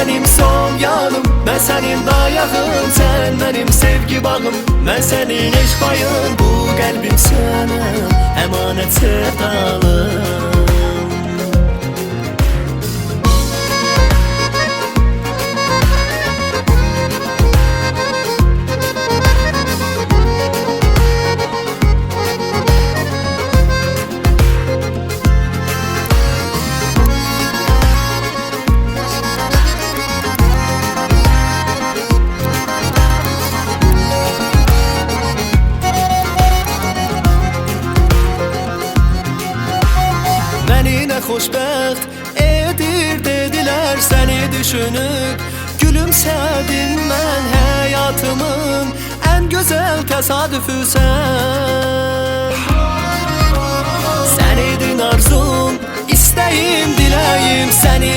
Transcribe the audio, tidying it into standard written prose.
benim sol yanım, ben senin dayağın. Sen benim sevgi bağım, ben senin eşk payın. Bu kalbim sana emanet sevdalım. Xoşbəxt edir dediler seni düşünüp. Gülümsədim mən həyatımın en güzel təsadüfü sən. Sən idin arzum, istəyim, diləyim səni